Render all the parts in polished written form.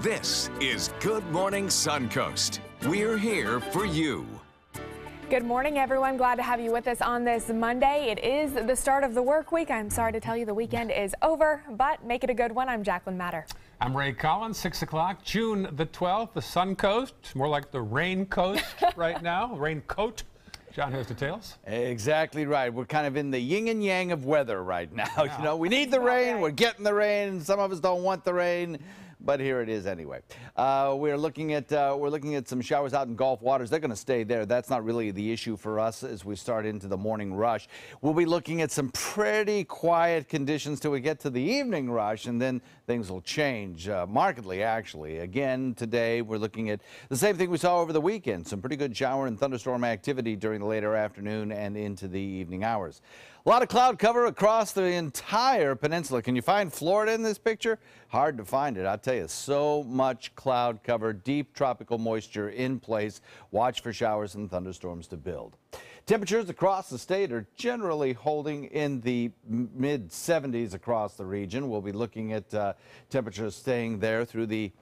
This is Good Morning Suncoast. We're here for you. Good morning, everyone. Glad to have you with us on this Monday. It is the start of the work week. I'm sorry to tell you the weekend is over, but make it a good one. I'm Jacqueline Matter. I'm Ray Collins, 6 o'clock, June the 12th, the Suncoast, more like the rain coast right now, raincoat. John has details. Exactly right. We're kind of in the yin and yang of weather right now. You know, we need the rain, we're getting the rain, some of us don't want the rain. But here it is anyway. We're looking at some showers out in Gulf waters. They're going to stay there. That's not really the issue for us as we start into the morning rush. We'll be looking at some pretty quiet conditions till we get to the evening rush, and then things will change markedly, actually. Again, today we're looking at the same thing we saw over the weekend. Some pretty good shower and thunderstorm activity during the later afternoon and into the evening hours. A lot of cloud cover across the entire peninsula. Can you find Florida in this picture? Hard to find it. I'll tell you, so much cloud cover, deep tropical moisture in place. Watch for showers and thunderstorms to build. Temperatures across the state are generally holding in the mid-70s across the region. We'll be looking at temperatures staying there through the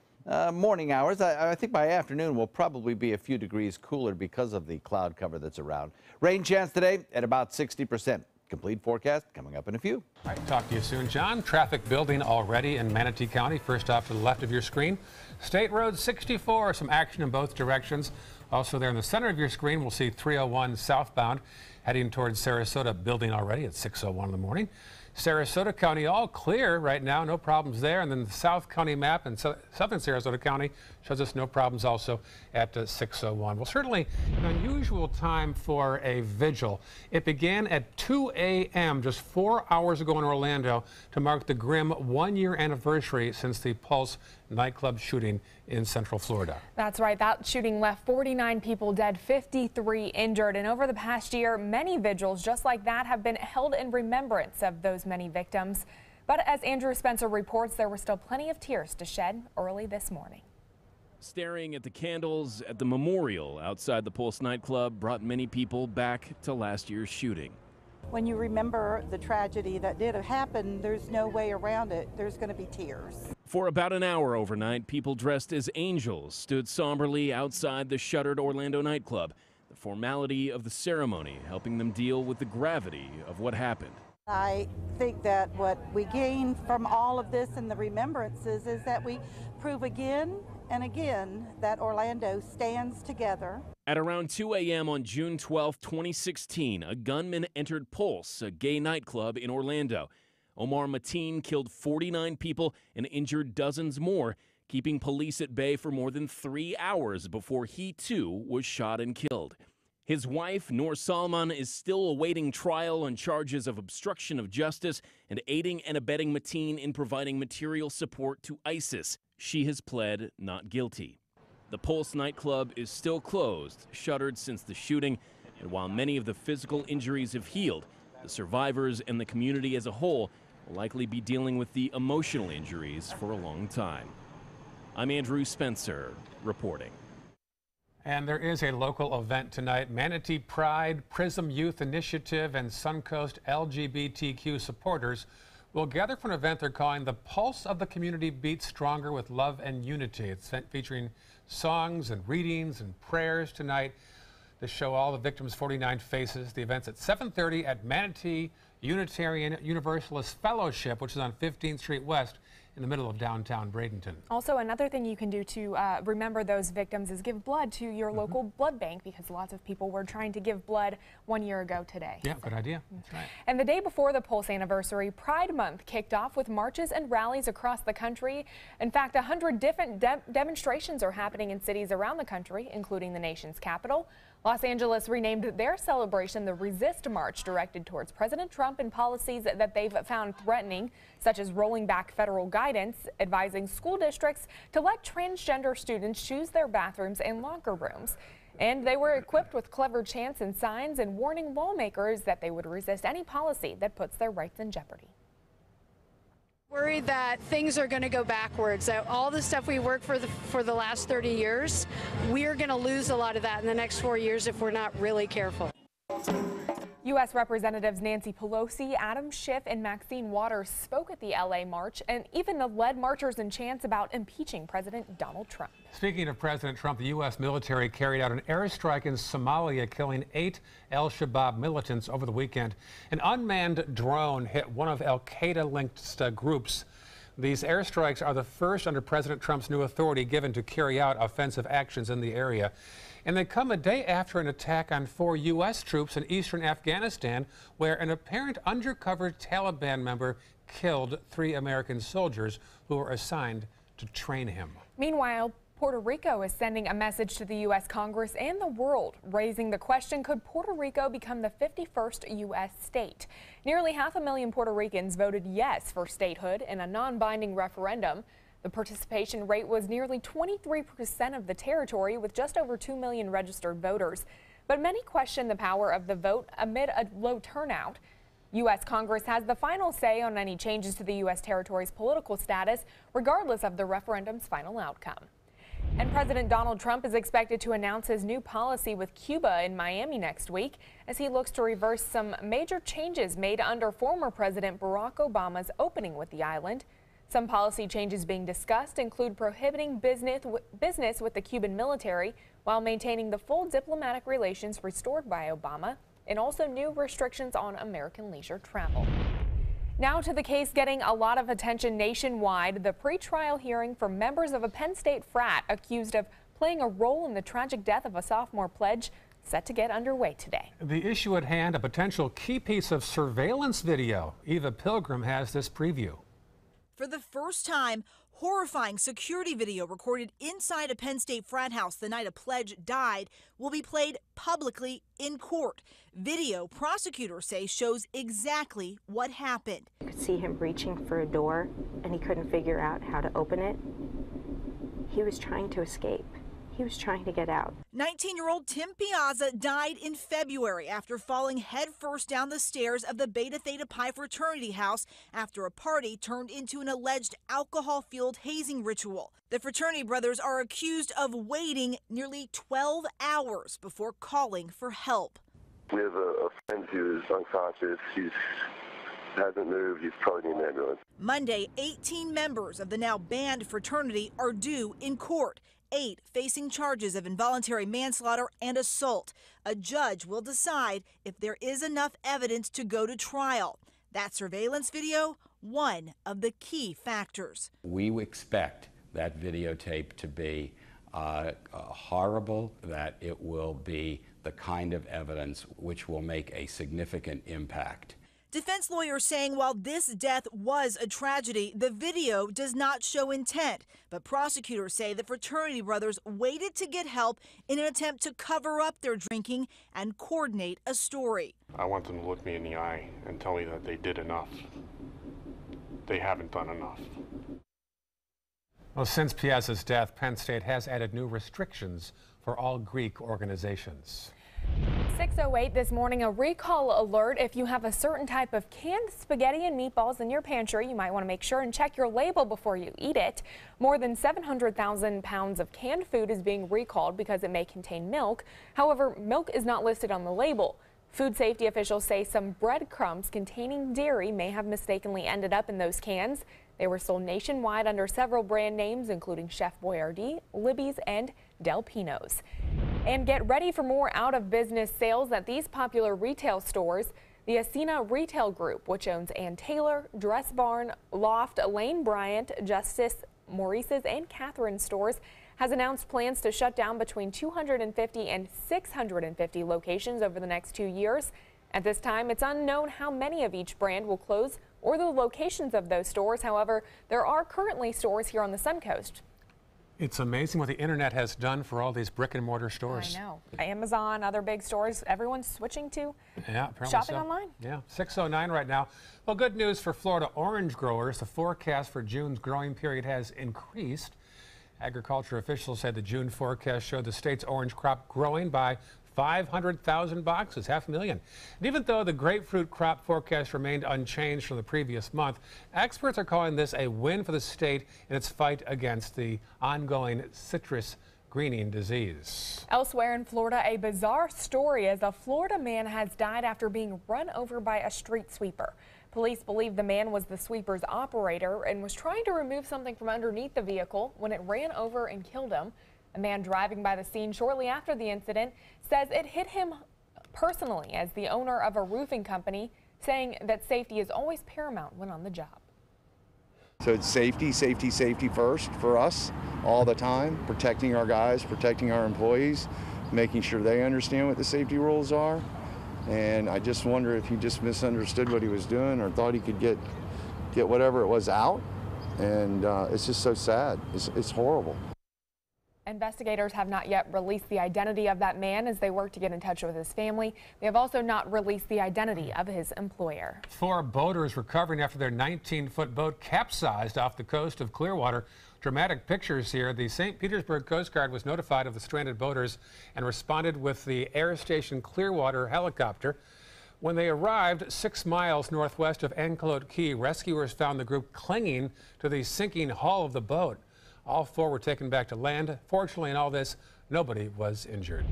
morning hours. I think by afternoon we'll probably be a few degrees cooler because of the cloud cover that's around. Rain chance today at about 60%. Complete forecast coming up in a few. All right, talk to you soon, John. Traffic building already in Manatee County. First off to the left of your screen, State Road 64, some action in both directions. Also there in the center of your screen, we'll see 301 southbound heading towards Sarasota, building already at 6:01 in the morning. Sarasota County all clear right now, no problems there. And then the South County map in southern Sarasota County shows us no problems also at 6:01. Well, certainly an unusual time for a vigil. It began at 2 a.m. just 4 hours ago in Orlando to mark the grim one-year anniversary since the Pulse nightclub shooting in Central Florida. That's right. That shooting left 49 people dead, 53 injured. And over the past year, many vigils just like that have been held in remembrance of those many victims. But as Andrew Spencer reports, there were still plenty of tears to shed early this morning. Staring at the candles at the memorial outside the Pulse nightclub brought many people back to last year's shooting. When you remember the tragedy that did happen, there's no way around it. There's going to be tears. For about an hour overnight, people dressed as angels stood somberly outside the shuttered Orlando nightclub, the formality of the ceremony helping them deal with the gravity of what happened. I think that what we gain from all of this and the remembrances is that we prove again and again that Orlando stands together. At around 2 a.m. on June 12, 2016, a gunman entered Pulse, a gay nightclub in Orlando. Omar Mateen killed 49 people and injured dozens more, keeping police at bay for more than 3 hours before he, too, was shot and killed. His wife, Noor Salman, is still awaiting trial on charges of obstruction of justice and aiding and abetting Mateen in providing material support to ISIS. She has pled not guilty. The Pulse nightclub is still closed, shuttered since the shooting, and while many of the physical injuries have healed, the survivors and the community as a whole will likely be dealing with the emotional injuries for a long time. I'm Andrew Spencer, reporting. And there is a local event tonight. Manatee Pride, Prism Youth Initiative, and Suncoast LGBTQ supporters will gather for an event they're calling The Pulse of the Community Beats Stronger with Love and Unity. It's featuring songs and readings and prayers tonight to show all the victims' 49 faces. The event's at 7:30 at Manatee Unitarian Universalist Fellowship, which is on 15th Street West in the middle of downtown Bradenton. Also, another thing you can do to remember those victims is give blood to your local blood bank, because lots of people were trying to give blood 1 year ago today. Yeah, good idea. That's right. And the day before the Pulse anniversary, Pride Month kicked off with marches and rallies across the country. In fact, 100 different demonstrations are happening in cities around the country, including the nation's capital. Los Angeles renamed their celebration the Resist March, directed towards President Trump and policies that they've found threatening, such as rolling back federal guidance, advising school districts to let transgender students choose their bathrooms and locker rooms. And they were equipped with clever chants and signs and warning lawmakers that they would resist any policy that puts their rights in jeopardy. Worried that things are going to go backwards, that all the stuff we worked for the last 30 years, we're going to lose a lot of that in the next 4 years if we're not really careful. U.S. Representatives Nancy Pelosi, Adam Schiff, and Maxine Waters spoke at the L.A. march and even led marchers in chants about impeaching President Donald Trump. Speaking of President Trump, the U.S. military carried out an airstrike in Somalia, killing 8 al-Shabaab militants over the weekend. An unmanned drone hit one of al-Qaeda-linked groups. These airstrikes are the first under President Trump's new authority given to carry out offensive actions in the area. And they come a day after an attack on 4 U.S. troops in eastern Afghanistan, where an apparent undercover Taliban member killed 3 American soldiers who were assigned to train him. Meanwhile, Puerto Rico is sending a message to the U.S. Congress and the world, raising the question, could Puerto Rico become the 51st U.S. state? Nearly 500,000 Puerto Ricans voted yes for statehood in a non-binding referendum. The participation rate was nearly 23% of the territory, with just over 2 million registered voters. But many question the power of the vote amid a low turnout. U.S. Congress has the final say on any changes to the U.S. territory's political status, regardless of the referendum's final outcome. And President Donald Trump is expected to announce his new policy with Cuba in Miami next week, as he looks to reverse some major changes made under former President Barack Obama's opening with the island. Some policy changes being discussed include prohibiting business with the Cuban military while maintaining the full diplomatic relations restored by Obama, and also new restrictions on American leisure travel. Now to the case getting a lot of attention nationwide, the pretrial hearing for members of a Penn State frat accused of playing a role in the tragic death of a sophomore pledge, set to get underway today. The issue at hand, a potential key piece of surveillance video. Eva Pilgrim has this preview. For the first time, horrifying security video recorded inside a Penn State frat house the night a pledge died will be played publicly in court. Video, prosecutors say, shows exactly what happened. You could see him reaching for a door, and he couldn't figure out how to open it. He was trying to escape. He was trying to get out. 19-year-old Tim Piazza died in February after falling headfirst down the stairs of the Beta Theta Pi fraternity house after a party turned into an alleged alcohol-fueled hazing ritual. The fraternity brothers are accused of waiting nearly 12 hours before calling for help. We have a friend who is unconscious. He hasn't moved. He's probably in an ambulance. Monday, 18 members of the now banned fraternity are due in court. 8 facing charges of involuntary manslaughter and assault. A judge will decide if there is enough evidence to go to trial. That surveillance video, one of the key factors. We expect that videotape to be horrible, that it will be the kind of evidence which will make a significant impact. Defense lawyers saying while this death was a tragedy, the video does not show intent. But prosecutors say the fraternity brothers waited to get help in an attempt to cover up their drinking and coordinate a story. I want them to look me in the eye and tell me that they did enough. They haven't done enough. Well, since Piazza's death, Penn State has added new restrictions for all Greek organizations. 6:08 this morning, a recall alert. If you have a certain type of canned spaghetti and meatballs in your pantry, you might want to make sure and check your label before you eat it. More than 700,000 pounds of canned food is being recalled because it may contain milk. However, milk is not listed on the label. Food safety officials say some breadcrumbs containing dairy may have mistakenly ended up in those cans. They were sold nationwide under several brand names, including Chef Boyardee, Libby's, and Del Pino's. And get ready for more out-of-business sales at these popular retail stores. The Ascena Retail Group, which owns Ann Taylor, Dress Barn, Loft, Lane Bryant, Justice, Maurice's, and Catherine stores, has announced plans to shut down between 250 and 650 locations over the next 2 years. At this time, it's unknown how many of each brand will close or the locations of those stores. However, there are currently stores here on the Suncoast. It's amazing what the internet has done for all these brick and mortar stores. I know. Amazon, other big stores, everyone's switching to shopping online. Yeah, 6:09 right now. Well, good news for Florida orange growers. The forecast for June's growing period has increased. Agriculture officials said the June forecast showed the state's orange crop growing by 500,000 boxes, 500,000. And even though the grapefruit crop forecast remained unchanged from the previous month, experts are calling this a win for the state in its fight against the ongoing citrus greening disease. Elsewhere in Florida, a bizarre story as a Florida man has died after being run over by a street sweeper. Police believe the man was the sweeper's operator and was trying to remove something from underneath the vehicle when it ran over and killed him. A man driving by the scene shortly after the incident says it hit him personally as the owner of a roofing company, saying that safety is always paramount when on the job. So it's safety, safety, safety first for us all the time, protecting our guys, protecting our employees, making sure they understand what the safety rules are. And I just wonder if he just misunderstood what he was doing or thought he could get whatever it was out. And it's just so sad. It's horrible. Investigators have not yet released the identity of that man as they work to get in touch with his family. They have also not released the identity of his employer. 4 boaters recovering after their 19-foot boat capsized off the coast of Clearwater. Dramatic pictures here. The St. Petersburg Coast Guard was notified of the stranded boaters and responded with the Air Station Clearwater helicopter. When they arrived 6 miles northwest of Anclote Key, rescuers found the group clinging to the sinking hull of the boat. All 4 were taken back to land. Fortunately, in all this, nobody was injured.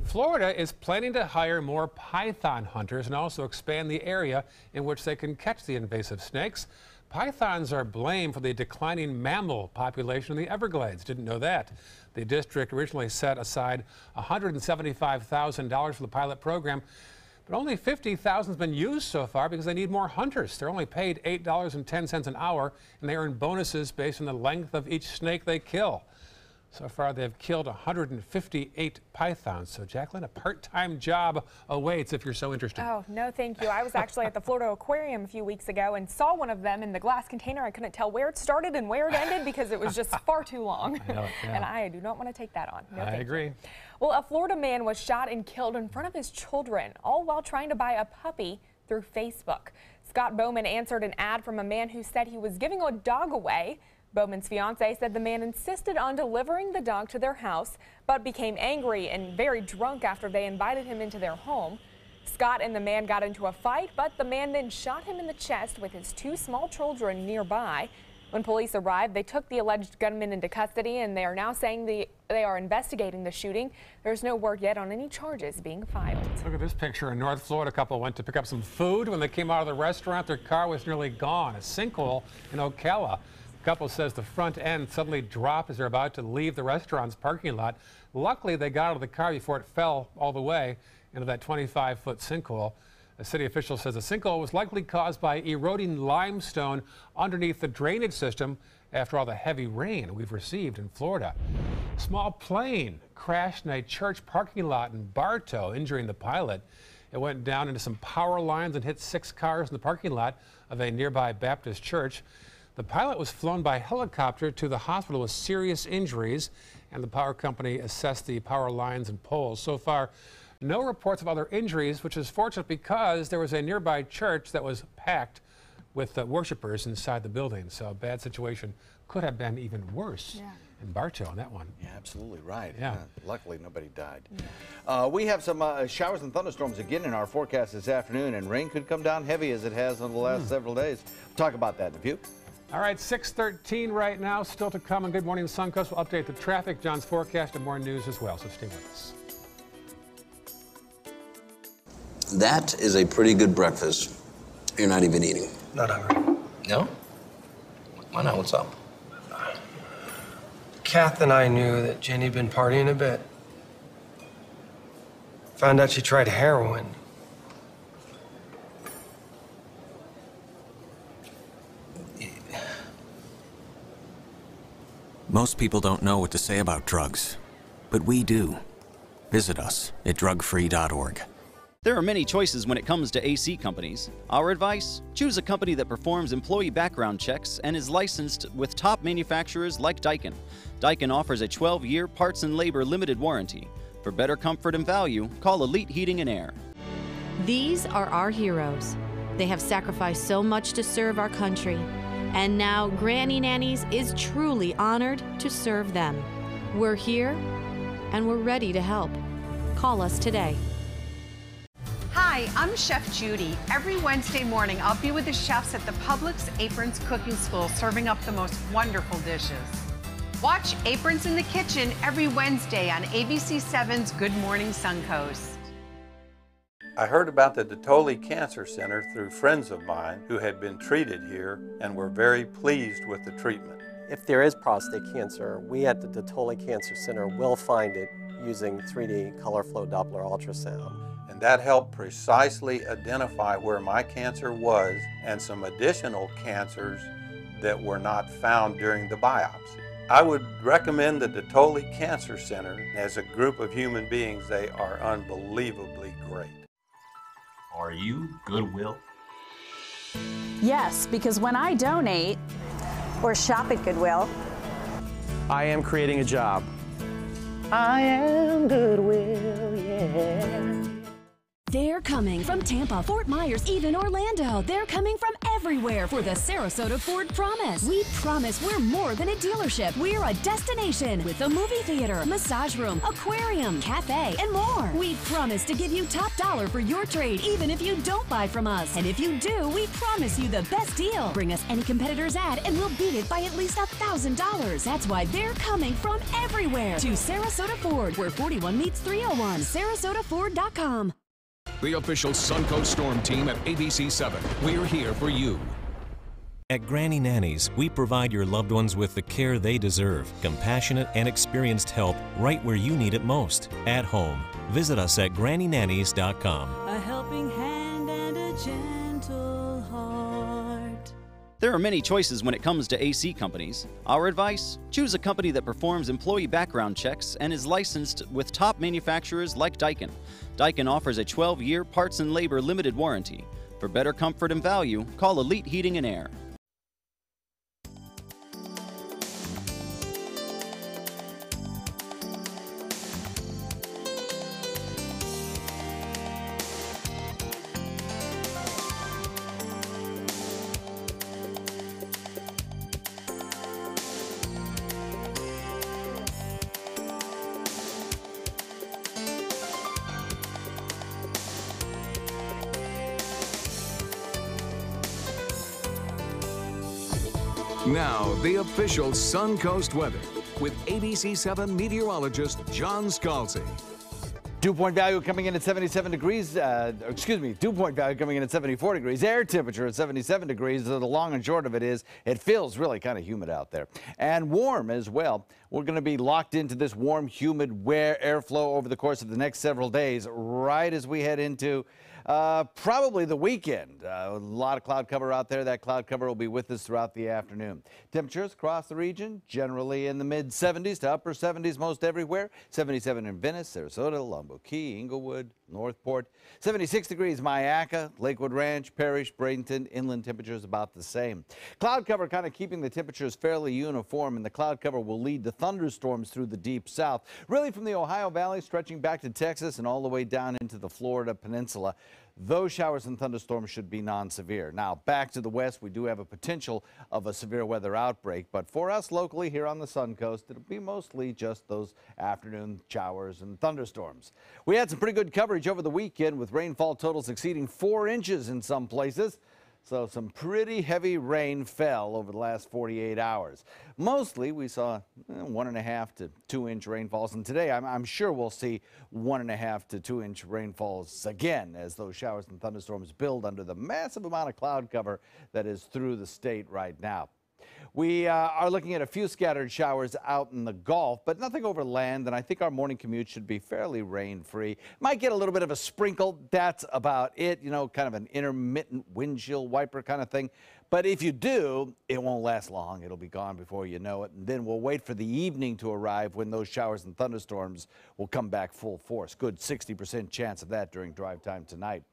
Florida is planning to hire more python hunters and also expand the area in which they can catch the invasive snakes. Pythons are blamed for the declining mammal population in the Everglades. Didn't know that. The district originally set aside $175,000 for the pilot program, but only $50,000 has been used so far because they need more hunters. They're only paid $8.10 an hour, and they earn bonuses based on the length of each snake they kill. So far, they've killed 158 pythons. So, Jacqueline, a part-time job awaits if you're so interested. Oh, no, thank you. I was actually at the Florida Aquarium a few weeks ago and saw one of them in the glass container. I couldn't tell where it started and where it ended because it was just far too long. I know, yeah. And I do not want to take that on. No, I agree. Well, a Florida man was shot and killed in front of his children, all while trying to buy a puppy through Facebook. Scott Bowman answered an ad from a man who said he was giving a dog away. Bowman's fiance said the man insisted on delivering the dog to their house, but became angry and very drunk after they invited him into their home. Scott and the man got into a fight, but the man then shot him in the chest with his 2 small children nearby. When police arrived, they took the alleged gunman into custody, and they are now saying they are investigating the shooting. There's no word yet on any charges being filed. Look at this picture. A North Florida couple went to pick up some food. When they came out of the restaurant, their car was nearly gone. A sinkhole in Ocala. The couple says the front end suddenly dropped as they're about to leave the restaurant's parking lot. Luckily, they got out of the car before it fell all the way into that 25-foot sinkhole. A city official says the sinkhole was likely caused by eroding limestone underneath the drainage system after all the heavy rain we've received in Florida. A small plane crashed in a church parking lot in Bartow, injuring the pilot. It went down into some power lines and hit 6 cars in the parking lot of a nearby Baptist church. The pilot was flown by helicopter to the hospital with serious injuries, and the power company assessed the power lines and poles. So far, no reports of other injuries, which is fortunate because there was a nearby church that was packed with worshipers inside the building. So a bad situation could have been even worse in Bartow on that one. Yeah, absolutely right. Yeah. Luckily, nobody died. We have some showers and thunderstorms again in our forecast this afternoon, and rain could come down heavy as it has in the last several days. We'll talk about that in a few. All right, 6:13 right now, still to come. And Good Morning Suncoast will update the traffic, John's forecast, and more news as well. So stay with us. That is a pretty good breakfast. You're not even eating. Not hungry. No? Why not? What's up? Kath and I knew that Jenny'd been partying a bit. Found out she tried heroin. Most people don't know what to say about drugs, but we do. Visit us at drugfree.org. There are many choices when it comes to AC companies. Our advice? Choose a company that performs employee background checks and is licensed with top manufacturers like Daikin. Daikin offers a 12-year parts and labor limited warranty. For better comfort and value, call Elite Heating and Air. These are our heroes. They have sacrificed so much to serve our country. And now Granny Nannies is truly honored to serve them. We're here and we're ready to help. Call us today. Hi, I'm Chef Judy. Every Wednesday morning, I'll be with the chefs at the Publix Aprons Cooking School serving up the most wonderful dishes. Watch Aprons in the Kitchen every Wednesday on ABC7's Good Morning Suncoast. I heard about the Dettoli Cancer Center through friends of mine who had been treated here and were very pleased with the treatment. If there is prostate cancer, we at the Dettoli Cancer Center will find it using 3D color flow Doppler ultrasound. And that helped precisely identify where my cancer was and some additional cancers that were not found during the biopsy. I would recommend the Dettoli Cancer Center. As a group of human beings, they are unbelievably great. Are you Goodwill? Yes, because when I donate or shop at Goodwill, I am creating a job. I am Goodwill, yeah. They're coming from Tampa, Fort Myers, even Orlando. They're coming from everywhere for the Sarasota Ford Promise. We promise we're more than a dealership. We're a destination with a movie theater, massage room, aquarium, cafe, and more. We promise to give you top dollar for your trade, even if you don't buy from us. And if you do, we promise you the best deal. Bring us any competitor's ad and we'll beat it by at least $1,000. That's why they're coming from everywhere to Sarasota Ford, where 41 meets 301. SarasotaFord.com. The official Suncoast Storm team at ABC7. We're here for you. At Granny Nannies, we provide your loved ones with the care they deserve. Compassionate and experienced help right where you need it most. At home. Visit us at GrannyNannies.com. A helping hand and a gentle heart. There are many choices when it comes to AC companies. Our advice? Choose a company that performs employee background checks and is licensed with top manufacturers like Daikin. Daikin offers a 12-year parts and labor limited warranty. For better comfort and value, call Elite Heating and Air. Now, the official Suncoast weather with ABC7 meteorologist John Scalzi. Dew point value coming in at 77 degrees. Dew point value coming in at 74 degrees. Air temperature at 77 degrees. So the long and short of it is it feels really kind of humid out there. And warm as well. We're going to be locked into this warm, humid airflow over the course of the next several days, right as we head into probably the weekend. A lot of cloud cover out there. That cloud cover will be with us throughout the afternoon. Temperatures across the region generally in the mid-70s to upper 70s most everywhere. 77 in Venice, Sarasota, Lombo Key, Inglewood, Northport. 76 degrees Mayaca, Lakewood Ranch, Parrish, Bradenton. Inland temperatures about the same. Cloud cover kind of keeping the temperatures fairly uniform, and the cloud cover will lead to thunderstorms through the deep south, really from the Ohio Valley stretching back to Texas and all the way down into the Florida Peninsula. Those showers and thunderstorms should be non-severe. Now, back to the west, we do have a potential of a severe weather outbreak, but for us locally here on the Suncoast, it'll be mostly just those afternoon showers and thunderstorms. We had some pretty good coverage over the weekend with rainfall totals exceeding 4 inches in some places. So some pretty heavy rain fell over the last 48 hours. Mostly we saw 1.5 to 2 inch rainfalls, and today I'm sure we'll see 1.5 to 2 inch rainfalls again as those showers and thunderstorms build under the massive amount of cloud cover that is through the state right now. We are looking at a few scattered showers out in the Gulf, but nothing over land, and I think our morning commute should be fairly rain-free. Might get a little bit of a sprinkle. That's about it, you know, kind of an intermittent windshield wiper kind of thing. But if you do, it won't last long. It'll be gone before you know it, and then we'll wait for the evening to arrive when those showers and thunderstorms will come back full force. Good 60% chance of that during drive time tonight.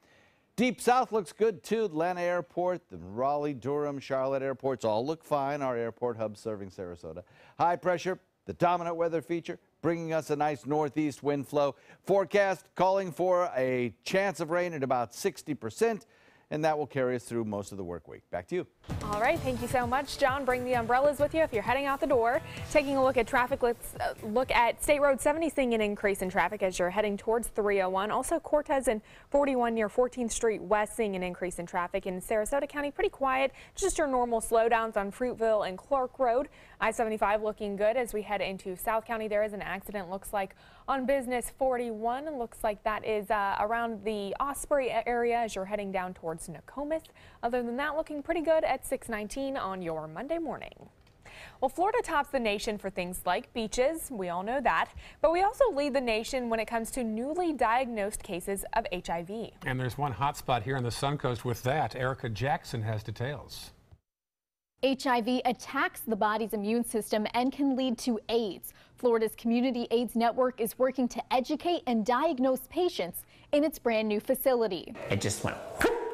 Deep South looks good, too. Atlanta Airport, the Raleigh, Durham, Charlotte airports all look fine. Our airport hub serving Sarasota. High pressure, the dominant weather feature, bringing us a nice northeast wind flow. Forecast calling for a chance of rain at about 60%, and that will carry us through most of the work week. Back to you. All right, thank you so much, John. Bring the umbrellas with you if you're heading out the door. Taking a look at traffic, let's look at State Road 70 seeing an increase in traffic as you're heading towards 301. Also, Cortez and 41 near 14th Street West seeing an increase in traffic. In Sarasota County, pretty quiet. Just your normal slowdowns on Fruitville and Clark Road. I-75 looking good as we head into South County. There is an accident, looks like, on Business 41. Looks like that is around the Osprey area as you're heading down towards Nokomis. Other than that, looking pretty good at 619 on your Monday morning. Well, Florida tops the nation for things like beaches. We all know that. But we also lead the nation when it comes to newly diagnosed cases of HIV. And there's one hot spot here on the Suncoast with that. Erica Jackson has details. HIV attacks the body's immune system and can lead to AIDS. Florida's Community AIDS Network is working to educate and diagnose patients in its brand new facility. It just went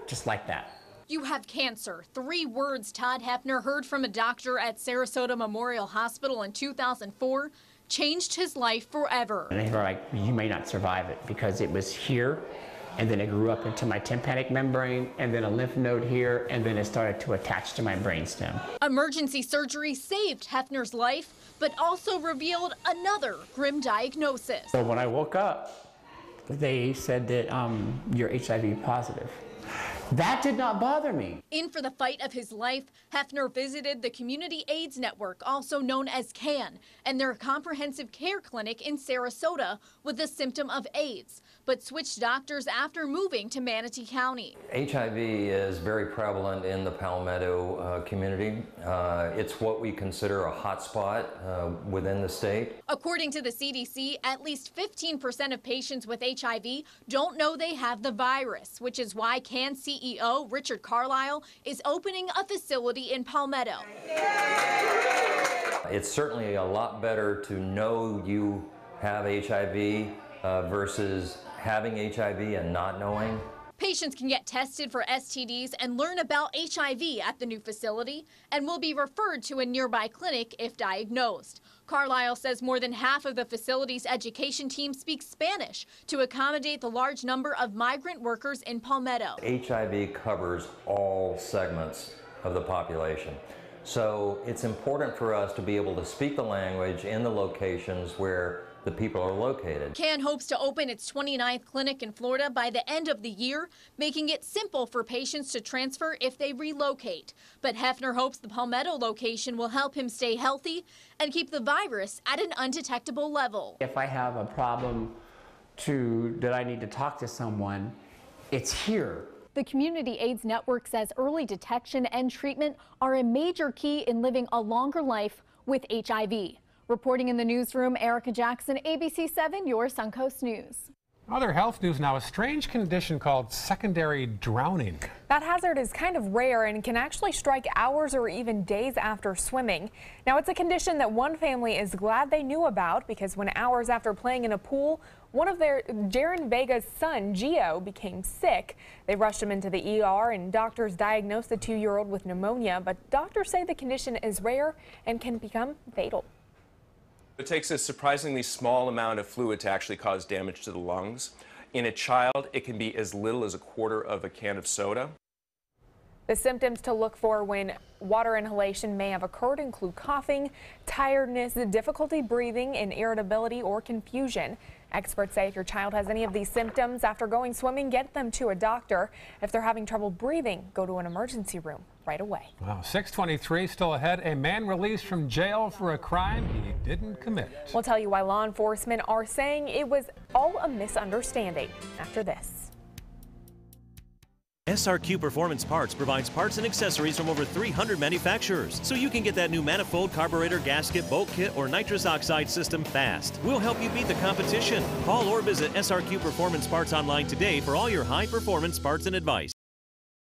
just like that. You have cancer. 3 words Todd Hefner heard from a doctor at Sarasota Memorial Hospital in 2004 changed his life forever. And they were like, you may not survive it because it was here, and then it grew up into my tympanic membrane, and then a lymph node here, and then it started to attach to my brainstem. Emergency surgery saved Hefner's life, but also revealed another grim diagnosis. So when I woke up, they said that you're HIV positive. That did not bother me. In for the fight of his life, Hefner visited the Community AIDS Network, also known as CAN, and their comprehensive care clinic in Sarasota with the symptom of AIDS, but switched doctors after moving to Manatee County. HIV is very prevalent in the Palmetto community. It's what we consider a hot spot within the state. According to the CDC, at least 15% of patients with HIV don't know they have the virus, which is why CAN CEO Richard Carlisle is opening a facility in Palmetto. It's certainly a lot better to know you have HIV versus having HIV and not knowing. Patients can get tested for STDs and learn about HIV at the new facility and will be referred to a nearby clinic if diagnosed. Carlisle says more than half of the facility's education team speaks Spanish to accommodate the large number of migrant workers in Palmetto. HIV covers all segments of the population. So it's important for us to be able to speak the language in the locations where the people are located. CAN hopes to open its 29th clinic in Florida by the end of the year, making it simple for patients to transfer if they relocate. But Hefner hopes the Palmetto location will help him stay healthy and keep the virus at an undetectable level. If I have a problem that I need to talk to someone, it's here. The Community AIDS Network says early detection and treatment are a major key in living a longer life with HIV. Reporting in the newsroom, Erica Jackson, ABC 7, your Suncoast News. Other health news now, a strange condition called secondary drowning. That hazard is kind of rare and can actually strike hours or even days after swimming. Now, it's a condition that one family is glad they knew about because when hours after playing in a pool, one of Jaron Vega's son, Gio, became sick. They rushed him into the ER and doctors diagnosed the 2-year-old with pneumonia, but doctors say the condition is rare and can become fatal. It takes a surprisingly small amount of fluid to actually cause damage to the lungs. In a child, it can be as little as a quarter of a can of soda. The symptoms to look for when water inhalation may have occurred include coughing, tiredness, difficulty breathing, and irritability or confusion. Experts say if your child has any of these symptoms after going swimming, get them to a doctor. If they're having trouble breathing, go to an emergency room right away. Wow, 6:23 still ahead. A man released from jail for a crime he didn't commit. We'll tell you why law enforcement are saying it was all a misunderstanding after this. SRQ Performance Parts provides parts and accessories from over 300 manufacturers, so you can get that new manifold, carburetor, gasket, bolt kit, or nitrous oxide system fast. We'll help you beat the competition. Call or visit SRQ Performance Parts online today for all your high-performance parts and advice.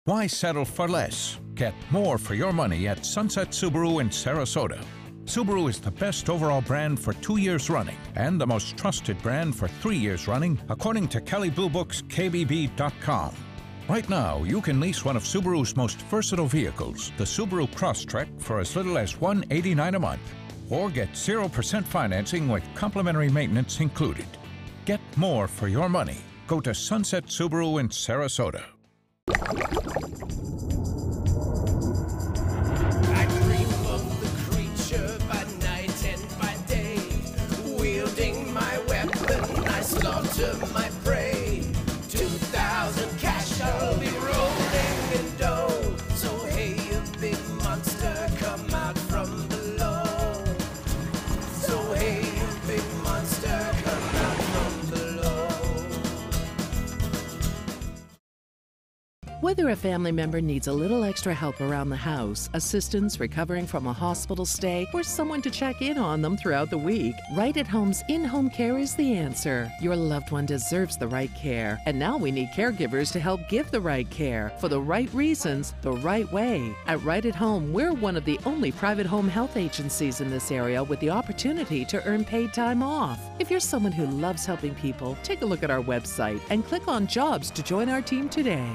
Why settle for less? Get more for your money at Sunset Subaru in Sarasota. Subaru is the best overall brand for 2 years running and the most trusted brand for 3 years running, according to Kelley Blue Book's KBB.com. Right now, you can lease one of Subaru's most versatile vehicles, the Subaru Crosstrek, for as little as $189 a month, or get 0% financing with complimentary maintenance included. Get more for your money. Go to Sunset Subaru in Sarasota. Whether a family member needs a little extra help around the house, assistance recovering from a hospital stay, or someone to check in on them throughout the week, Right at Home's in-home care is the answer. Your loved one deserves the right care, and now we need caregivers to help give the right care for the right reasons, the right way. At Right at Home, we're one of the only private home health agencies in this area with the opportunity to earn paid time off. If you're someone who loves helping people, take a look at our website and click on Jobs to join our team today.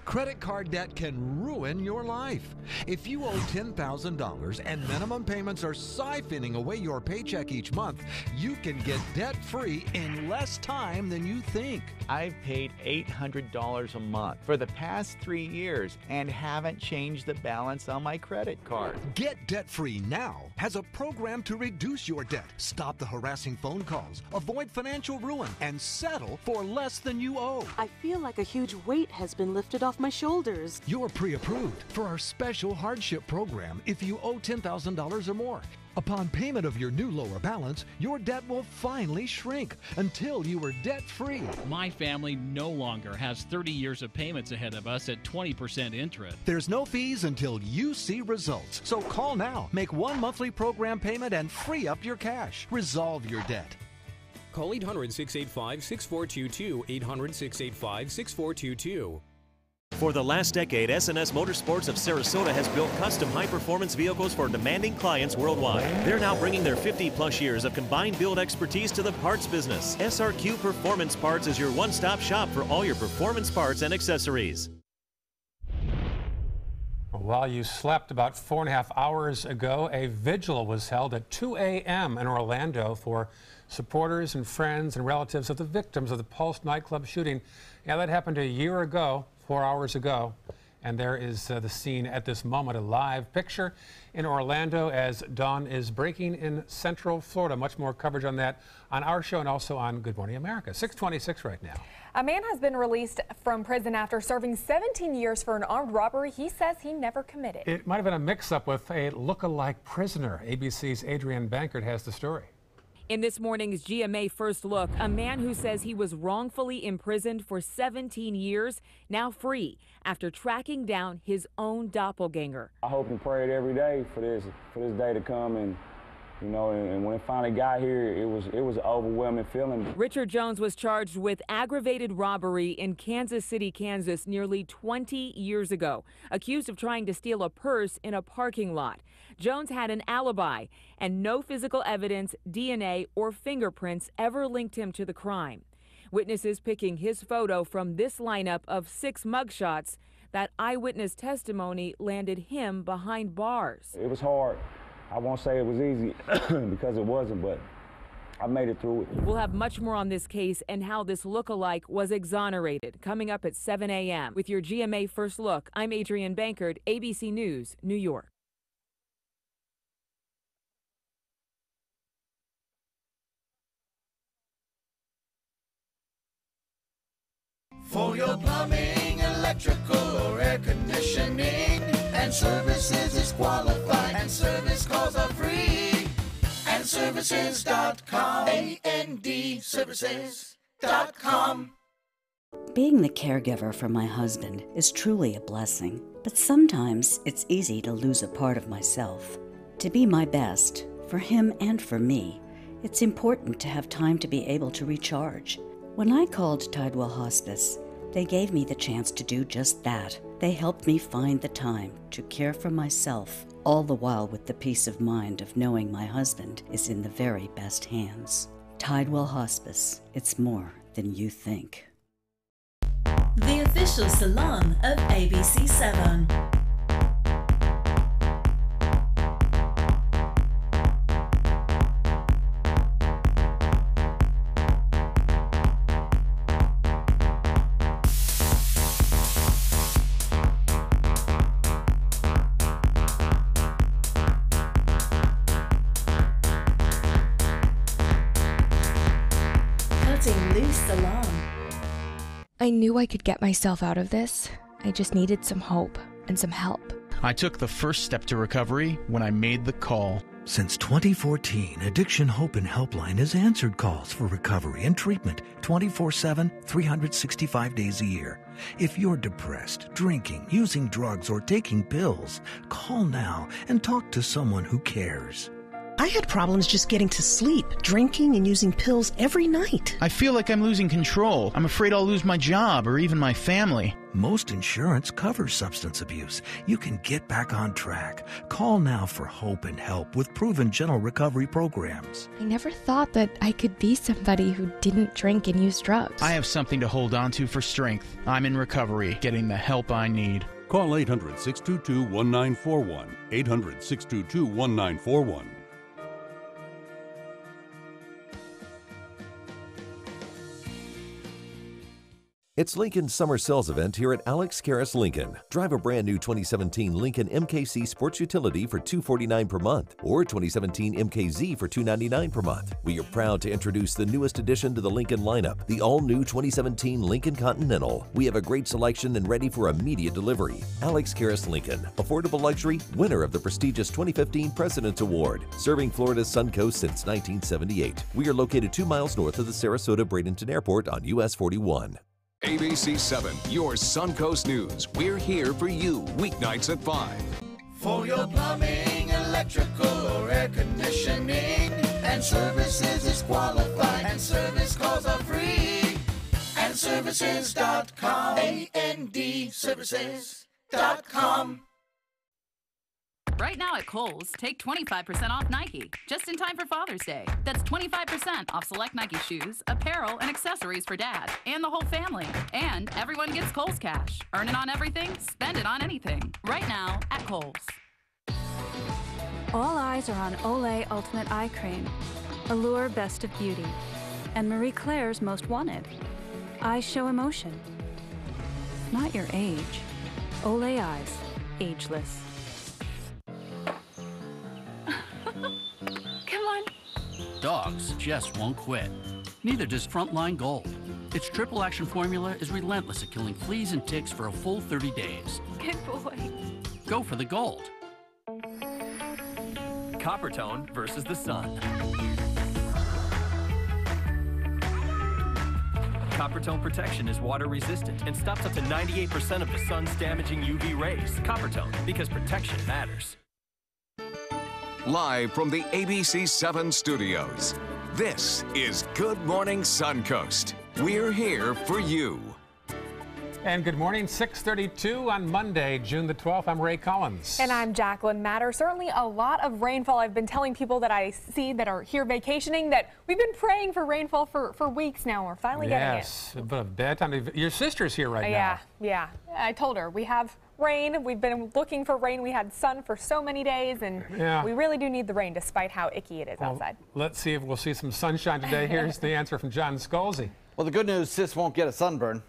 Credit card debt can ruin your life. If you owe $10,000 and minimum payments are siphoning away your paycheck each month, you can get debt-free in less time than you think. I've paid $800 a month for the past 3 years and haven't changed the balance on my credit card. Get debt-free now has a program to reduce your debt, stop the harassing phone calls, avoid financial ruin, and settle for less than you owe. I feel like a huge weight has been lifted off my shoulders. You're pre-approved for our special hardship program if you owe $10,000 or more. Upon payment of your new lower balance, your debt will finally shrink until you are debt-free. My family no longer has 30 years of payments ahead of us at 20% interest. There's no fees until you see results. So call now, make one monthly program payment, and free up your cash. Resolve your debt. Call 800-685-6422, 800-685-6422. For the last decade, S&S Motorsports of Sarasota has built custom high-performance vehicles for demanding clients worldwide. They're now bringing their 50-plus years of combined build expertise to the parts business. SRQ Performance Parts is your one-stop shop for all your performance parts and accessories. While you slept about 4.5 hours ago, a vigil was held at 2 a.m. in Orlando for supporters and friends and relatives of the victims of the Pulse nightclub shooting. Yeah, that happened a year ago. 4 hours ago, and there is the scene at this moment, a live picture in Orlando as dawn is breaking in Central Florida. Much more coverage on that on our show and also on Good Morning America. 6:26 right now. A man has been released from prison after serving 17 years for an armed robbery he says he never committed. It might have been a mix-up with a look-alike prisoner. ABC's Adrienne Bankert has the story. In this morning's GMA First Look, a man who says he was wrongfully imprisoned for 17 years, now free after tracking down his own doppelganger. I hope and prayed every day for this day to come, and and when it finally got here, it was an overwhelming feeling. Richard Jones was charged with aggravated robbery in Kansas City, Kansas, nearly 20 years ago, accused of trying to steal a purse in a parking lot. Jones had an alibi, and no physical evidence, DNA, or fingerprints ever linked him to the crime. Witnesses picking his photo from this lineup of 6 mugshots. That eyewitness testimony landed him behind bars. It was hard. I won't say it was easy because it wasn't, but I made it through it. We'll have much more on this case and how this lookalike was exonerated coming up at 7 a.m. With your GMA First Look, I'm Adrienne Bankert, ABC News, New York. For your plumbing, electrical, or air conditioning, and services is qualified, and service calls are free. And services.com, A-N-D, services.com. Being the caregiver for my husband is truly a blessing, but sometimes it's easy to lose a part of myself. To be my best, for him and for me, it's important to have time to be able to recharge. When I called Tidewell Hospice, they gave me the chance to do just that. They helped me find the time to care for myself, all the while with the peace of mind of knowing my husband is in the very best hands. Tidewell Hospice, it's more than you think. The official salon of ABC7. I knew I could get myself out of this. I just needed some hope and some help. I took the first step to recovery when I made the call. Since 2014, Addiction Hope and Helpline has answered calls for recovery and treatment 24/7, 365 days a year. If you're depressed, drinking, using drugs, or taking pills, call now and talk to someone who cares. I had problems just getting to sleep, drinking and using pills every night. I feel like I'm losing control. I'm afraid I'll lose my job or even my family. Most insurance covers substance abuse. You can get back on track. Call now for hope and help with proven gentle recovery programs. I never thought that I could be somebody who didn't drink and use drugs. I have something to hold on to for strength. I'm in recovery, getting the help I need. Call 800-622-1941. 800-622-1941. It's Lincoln's summer sales event here at Alex Karras Lincoln. Drive a brand new 2017 Lincoln MKC Sports Utility for $249 per month or 2017 MKZ for $299 per month. We are proud to introduce the newest addition to the Lincoln lineup, the all-new 2017 Lincoln Continental. We have a great selection and ready for immediate delivery. Alex Karras Lincoln, affordable luxury, winner of the prestigious 2015 President's Award, serving Florida's Suncoast since 1978. We are located 2 miles north of the Sarasota Bradenton Airport on US 41. ABC 7, your Suncoast News. We're here for you weeknights at 5. For your plumbing, electrical, or air conditioning, and services is qualified, and service calls are free. And services.com, A-N-D, services.com. Right now at Kohl's, take 25% off Nike, just in time for Father's Day. That's 25% off select Nike shoes, apparel, and accessories for dad and the whole family. And everyone gets Kohl's cash. Earn it on everything, spend it on anything. Right now at Kohl's. All eyes are on Olay Ultimate Eye Cream, Allure Best of Beauty, and Marie Claire's Most Wanted. Eyes show emotion, not your age. Olay Eyes, ageless. Come on. Dogs just won't quit. Neither does Frontline Gold. Its triple action formula is relentless at killing fleas and ticks for a full 30 days. Good boy. Go for the gold. Coppertone versus the sun. Coppertone protection is water resistant and stops up to 98% of the sun's damaging UV rays. Coppertone, because protection matters. Live from the ABC 7 studios, this is Good Morning Suncoast. We're here for you. And good morning, 6:32 on Monday, June the 12th. I'm Ray Collins. And I'm Jacqueline Matter. Certainly a lot of rainfall. I've been telling people that I see that are here vacationing that we've been praying for rainfall for weeks now. We're finally getting it. Yes, but a bad time. Your sister's here right now. Yeah. I told her we have rain. We've been looking for rain. We had sun for so many days, and we really do need the rain despite how icky it is outside. Let's see if we'll see some sunshine today. Here's the answer from John Scalzi. Well, the good news, sis won't get a sunburn.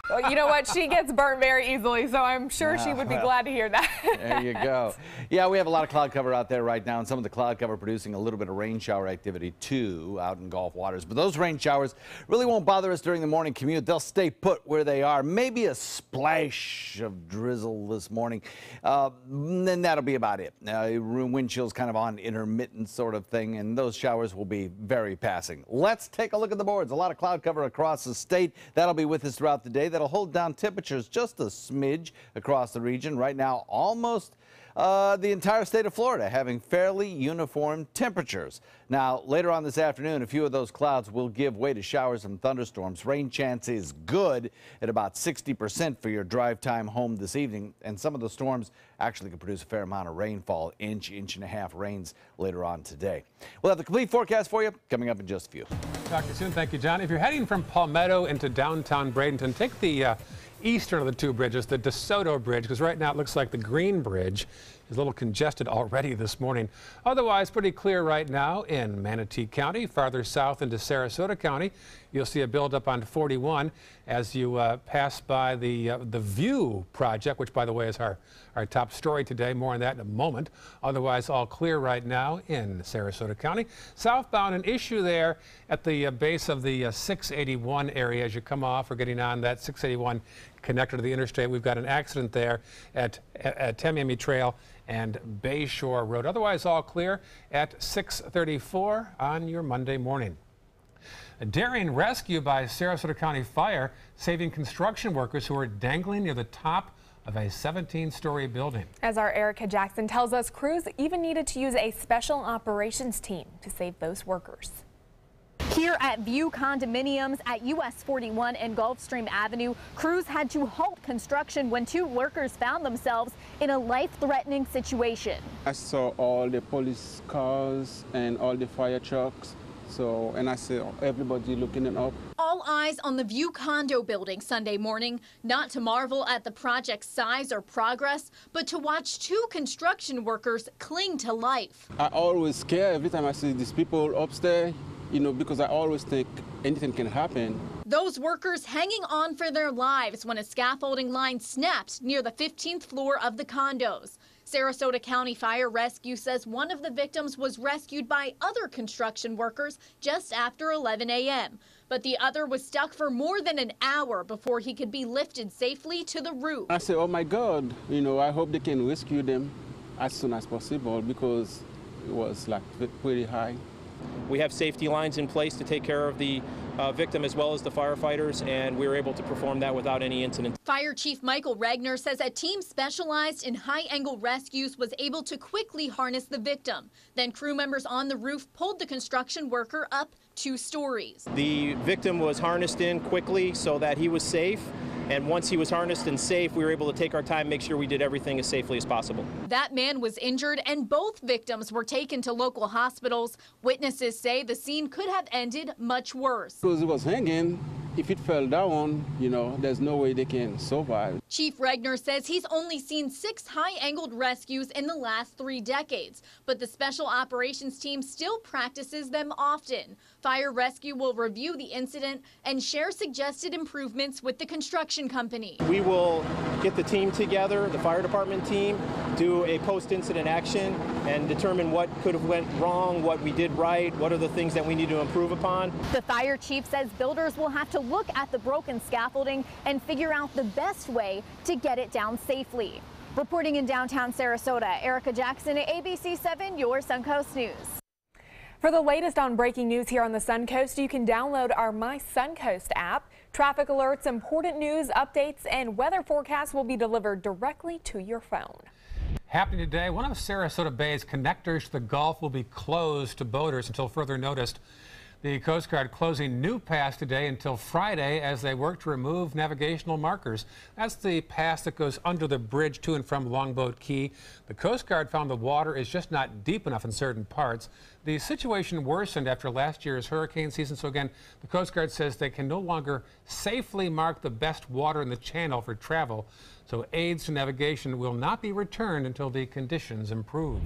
Well, you know what? She gets burnt very easily, so I'm sure she would be glad to hear that. There you go. Yeah, we have a lot of cloud cover out there right now, and some of the cloud cover producing a little bit of rain shower activity, too, out in Gulf waters. But those rain showers really won't bother us during the morning commute. They'll stay put where they are. Maybe a splash of drizzle this morning. Then that'll be about it. Wind chill's kind of on intermittent sort of thing, and those showers will be very passing. Let's take a look at the boards. A lot of cloud cover across the state. That'll be with us throughout the day. That'll hold down temperatures just a smidge across the region. Right now, almost the entire state of Florida having fairly uniform temperatures. Now, later on this afternoon, a few of those clouds will give way to showers and thunderstorms. Rain chance is good at about 60% for your drive time home this evening, and some of the storms actually can produce a fair amount of rainfall, inch and a half rains later on today. We'll have the complete forecast for you coming up in just a few. Talk to you soon. Thank you, John. If you're heading from Palmetto into downtown Bradenton, take the eastern of the two bridges, the DeSoto Bridge, because right now it looks like the Green Bridge is a little congested already this morning. Otherwise, pretty clear right now in Manatee County. Farther south into Sarasota County, you'll see a buildup on 41 as you pass by the View project, which, by the way, is our top story today. More on that in a moment. Otherwise, all clear right now in Sarasota County. Southbound, an issue there at the base of the 681 area as you come off or getting on that 681 connector to the interstate. We've got an accident there at Tamiami Trail and Bayshore Road. Otherwise, all clear at 6:34 on your Monday morning. A daring rescue by Sarasota County Fire, saving construction workers who were dangling near the top of a 17-story building. As our Erica Jackson tells us, crews even needed to use a special operations team to save those workers. Here at View Condominiums at US 41 and Gulfstream Avenue, crews had to halt construction when two workers found themselves in a life-threatening situation. I saw all the police cars and all the fire trucks. And I saw everybody looking up. All eyes on the View condo building Sunday morning, not to marvel at the project's size or progress, but to watch two construction workers cling to life. I always scare every time I see these people upstairs, because I always think anything can happen. Those workers hanging on for their lives when a scaffolding line snapped near the 15th floor of the condos. Sarasota County Fire Rescue says one of the victims was rescued by other construction workers just after 11 a.m. But the other was stuck for more than an hour before he could be lifted safely to the roof. I said, oh my God, I hope they can rescue them as soon as possible because it was like pretty high. We have safety lines in place to take care of the victim as well as the firefighters, and we were able to perform that without any incident. Fire Chief Michael Regner says a team specialized in high-angle rescues was able to quickly harness the victim. Then crew members on the roof pulled the construction worker up 2 stories. The victim was harnessed in quickly so that he was safe. And once he was harnessed and safe, we were able to take our time, make sure we did everything as safely as possible. That man was injured and both victims were taken to local hospitals. Witnesses say the scene could have ended much worse. Because it was hanging, if it fell down, there's no way they can survive. Chief Regner says he's only seen 6 high-angled rescues in the last 3 decades, but the special operations team still practices them often. Fire Rescue will review the incident and share suggested improvements with the construction company. We will get the team together, the fire department team, do a post-incident action and determine what could have went wrong, what we did right, what are the things that we need to improve upon. The fire chief says builders will have to look at the broken scaffolding and figure out the best way to get it down safely. Reporting in downtown Sarasota, Erica Jackson, ABC 7, your Suncoast News. For the latest on breaking news here on the Suncoast, you can download our My Suncoast app. Traffic alerts, important news, updates, and weather forecasts will be delivered directly to your phone. Happening today, one of Sarasota Bay's connectors to the Gulf will be closed to boaters until further notice. The Coast Guard closing new pass today until Friday as they work to remove navigational markers. That's the pass that goes under the bridge to and from Longboat Key. The Coast Guard found the water is just not deep enough in certain parts. The situation worsened after last year's hurricane season, so again, the Coast Guard says they can no longer safely mark the best water in the channel for travel, so aids to navigation will not be returned until the conditions improve.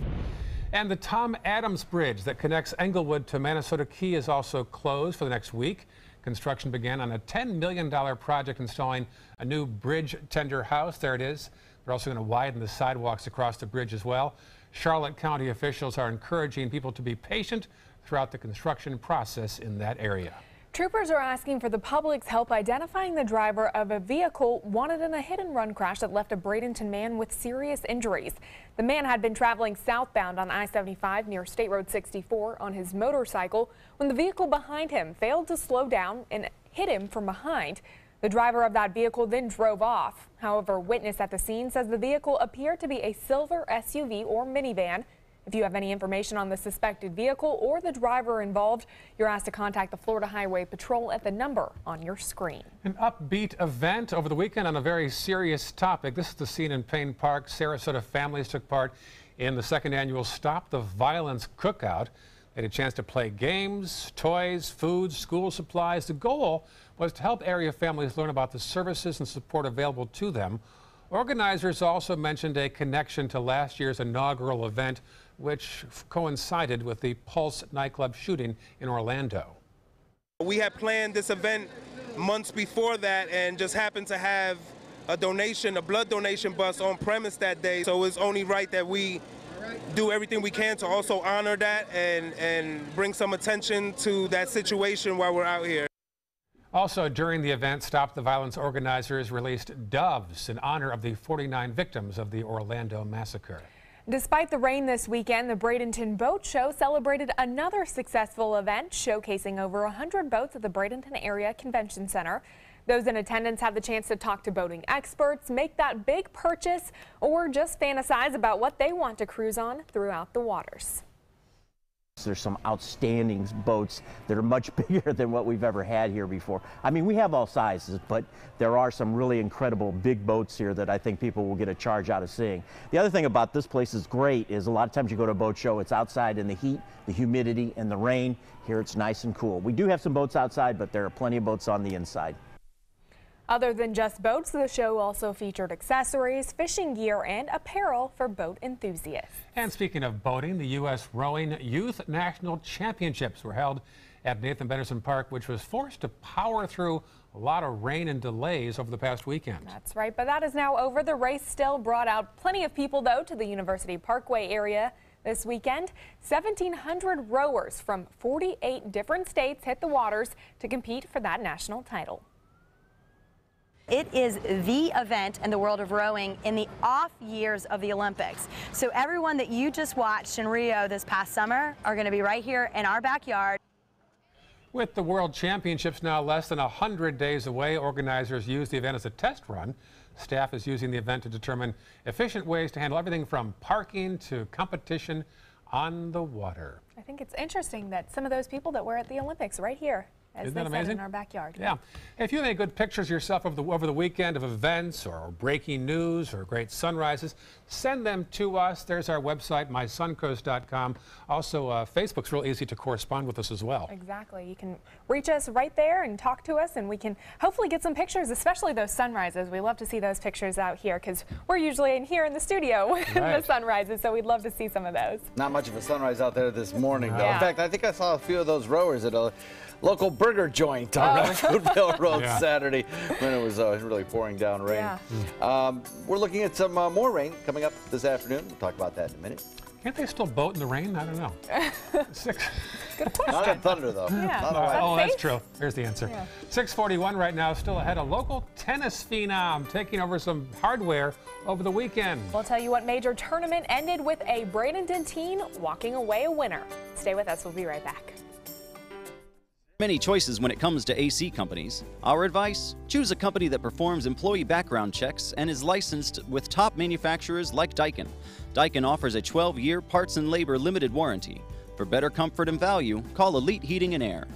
And the Tom Adams Bridge that connects Englewood to Minnesota Key is also closed for the next week. Construction began on a $10 million project installing a new bridge tender house. There it is. They're also going to widen the sidewalks across the bridge as well. Charlotte County officials are encouraging people to be patient throughout the construction process in that area. Troopers are asking for the public's help identifying the driver of a vehicle wanted in a hit-and-run crash that left a Bradenton man with serious injuries. The man had been traveling southbound on I-75 near State Road 64 on his motorcycle when the vehicle behind him failed to slow down and hit him from behind. The driver of that vehicle then drove off. However, a witness at the scene says the vehicle appeared to be a silver SUV or minivan. If you have any information on the suspected vehicle or the driver involved, you're asked to contact the Florida Highway Patrol at the number on your screen. An upbeat event over the weekend on a very serious topic. This is the scene in Payne Park. Sarasota families took part in the 2nd annual Stop the Violence Cookout. They had a chance to play games, toys, foods, school supplies. The goal was to help area families learn about the services and support available to them. Organizers also mentioned a connection to last year's inaugural event, which coincided with the Pulse nightclub shooting in Orlando. We had planned this event months before that and just happened to have a blood donation bus on premise that day. So it's only right that we do everything we can to also honor that and bring some attention to that situation while we're out here. Also, during the event, Stop the Violence organizers released doves in honor of the 49 victims of the Orlando massacre. Despite the rain this weekend, the Bradenton Boat Show celebrated another successful event, showcasing over 100 boats at the Bradenton Area Convention Center. Those in attendance had the chance to talk to boating experts, make that big purchase, or just fantasize about what they want to cruise on throughout the waters. There's some outstanding boats that are much bigger than what we've ever had here before. I mean, we have all sizes, but there are some really incredible big boats here that I think people will get a charge out of seeing. The other thing about this place is great is a lot of times you go to a boat show, it's outside in the heat, the humidity, and the rain. Here it's nice and cool. We do have some boats outside, but there are plenty of boats on the inside. Other than just boats, the show also featured accessories, fishing gear, and apparel for boat enthusiasts. And speaking of boating, the U.S. Rowing Youth National Championships were held at Nathan Benderson Park, which was forced to power through a lot of rain and delays over the past weekend. That's right, but that is now over. The race still brought out plenty of people, though, to the University Parkway area this weekend. 1,700 rowers from 48 different states hit the waters to compete for that national title. It is the event in the world of rowing in the off years of the Olympics. So everyone that you just watched in Rio this past summer are going to be right here in our backyard. With the World Championships now less than 100 days away, organizers use the event as a test run. Staff is using the event to determine efficient ways to handle everything from parking to competition on the water. I think it's interesting that some of those people that were at the Olympics right here, as Isn't they that said, amazing? in our backyard. Yeah. If you have any good pictures yourself over the weekend of events or breaking news or great sunrises, send them to us. There's our website, mysuncoast.com. Also, Facebook's real easy to correspond with us as well. Exactly. You can reach us right there and talk to us, and we can hopefully get some pictures, especially those sunrises. We love to see those pictures out here because we're usually in here in the studio with the sunrises, so we'd love to see some of those. Not much of a sunrise out there this morning, though. Yeah. In fact, I think I saw a few of those rowers at a local burger joint on Foodville Road Saturday when it was really pouring down rain. Yeah. We're looking at some more rain coming up this afternoon. We'll talk about that in a minute. Can't they still boat in the rain? I don't know. Good question. Not at Thunder, though. Yeah. Not away. Oh, that's true. Here's the answer. Yeah. 6:41 right now, still ahead. A local tennis phenom taking over some hardware over the weekend. We'll tell you what major tournament ended with a Bradenton teen walking away a winner. Stay with us. We'll be right back. Many choices when it comes to AC companies. Our advice? Choose a company that performs employee background checks and is licensed with top manufacturers like Daikin. Daikin offers a 12-year parts and labor limited warranty. For better comfort and value, call Elite Heating and Air.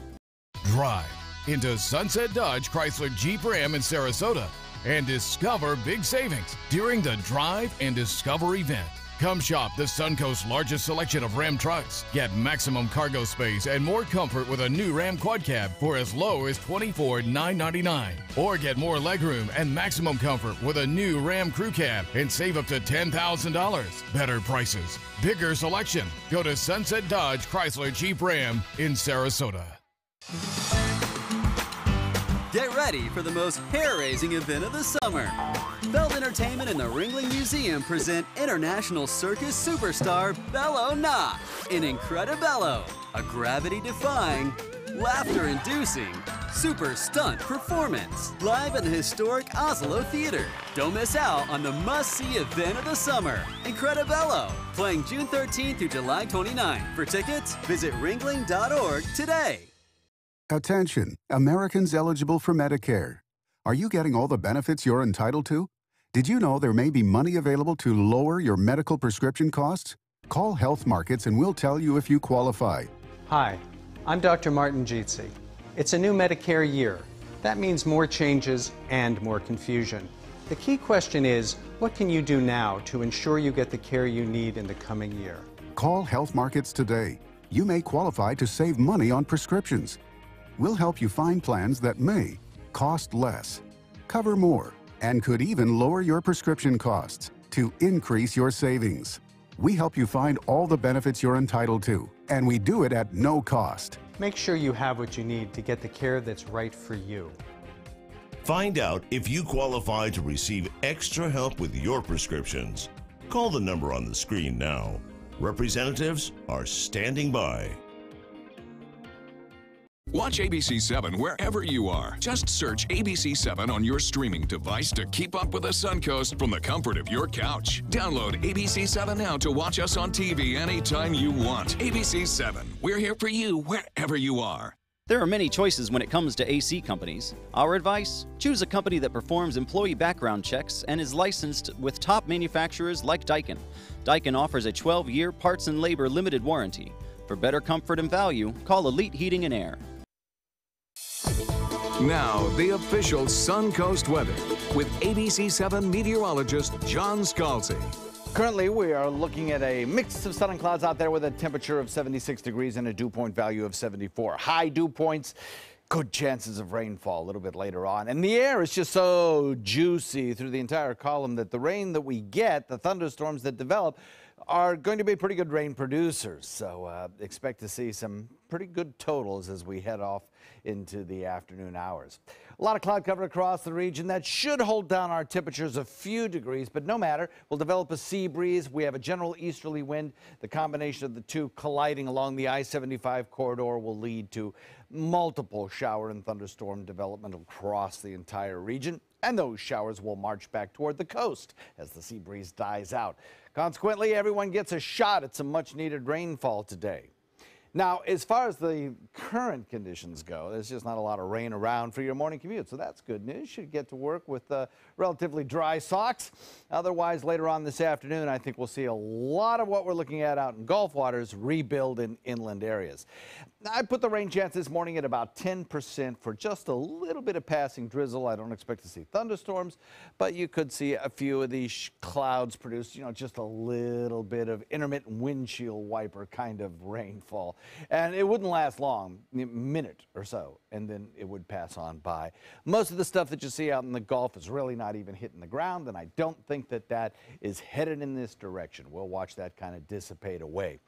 Drive into Sunset Dodge Chrysler Jeep Ram in Sarasota and discover big savings during the Drive and Discover event. Come shop the Suncoast's largest selection of Ram trucks. Get maximum cargo space and more comfort with a new Ram Quad Cab for as low as $24,999. Or get more legroom and maximum comfort with a new Ram Crew Cab and save up to $10,000. Better prices, bigger selection. Go to Sunset Dodge Chrysler Jeep Ram in Sarasota. Get ready for the most hair-raising event of the summer. Belt Entertainment and the Ringling Museum present international circus superstar Bello Knott in Incredibello, a gravity-defying, laughter-inducing, super stunt performance live at the historic Oslo Theater. Don't miss out on the must-see event of the summer, Incredibello, playing June 13th through July 29th. For tickets, visit ringling.org today. Attention, Americans eligible for Medicare. Are you getting all the benefits you're entitled to? Did you know there may be money available to lower your medical prescription costs? Call Health Markets and we'll tell you if you qualify. Hi, I'm Dr. Martin Jeetsi. It's a new Medicare year. That means more changes and more confusion. The key question is, what can you do now to ensure you get the care you need in the coming year? Call Health Markets today. You may qualify to save money on prescriptions. We'll help you find plans that may cost less, cover more, and could even lower your prescription costs to increase your savings. We help you find all the benefits you're entitled to, and we do it at no cost. Make sure you have what you need to get the care that's right for you. Find out if you qualify to receive extra help with your prescriptions. Call the number on the screen now. Representatives are standing by. Watch ABC7 wherever you are. Just search ABC7 on your streaming device to keep up with the Suncoast from the comfort of your couch. Download ABC7 now to watch us on TV anytime you want. ABC7, we're here for you wherever you are. There are many choices when it comes to AC companies. Our advice? Choose a company that performs employee background checks and is licensed with top manufacturers like Daikin. Daikin offers a 12-year parts and labor limited warranty. For better comfort and value, call Elite Heating and Air. Now, the official Suncoast weather with ABC7 meteorologist John Scalzi. Currently, we are looking at a mix of sun and clouds out there with a temperature of 76 degrees and a dew point value of 74. High dew points, good chances of rainfall a little bit later on. And the air is just so juicy through the entire column that the rain that we get, the thunderstorms that develop, are going to be pretty good rain producers. So expect to see some pretty good totals as we head off into the afternoon hours. A lot of cloud cover across the region. That should hold down our temperatures a few degrees, but no matter. We'll develop a sea breeze. We have a general easterly wind. The combination of the two colliding along the I-75 corridor will lead to multiple shower and thunderstorm development across the entire region. And those showers will march back toward the coast as the sea breeze dies out. Consequently, everyone gets a shot at some much needed rainfall today. Now, as far as the current conditions go, there's just not a lot of rain around for your morning commute, so that's good news. Should get to work with relatively dry socks. Otherwise, later on this afternoon, I think we'll see a lot of what we're looking at out in Gulf waters rebuild in inland areas. I put the rain chance this morning at about 10% for just a little bit of passing drizzle. I don't expect to see thunderstorms, but you could see a few of these clouds produce, just a little bit of intermittent windshield wiper kind of rainfall. And it wouldn't last long, a minute or so, and then it would pass on by. Most of the stuff that you see out in the Gulf is really not even hitting the ground, and I don't think that that is headed in this direction. We'll watch that kind of dissipate away.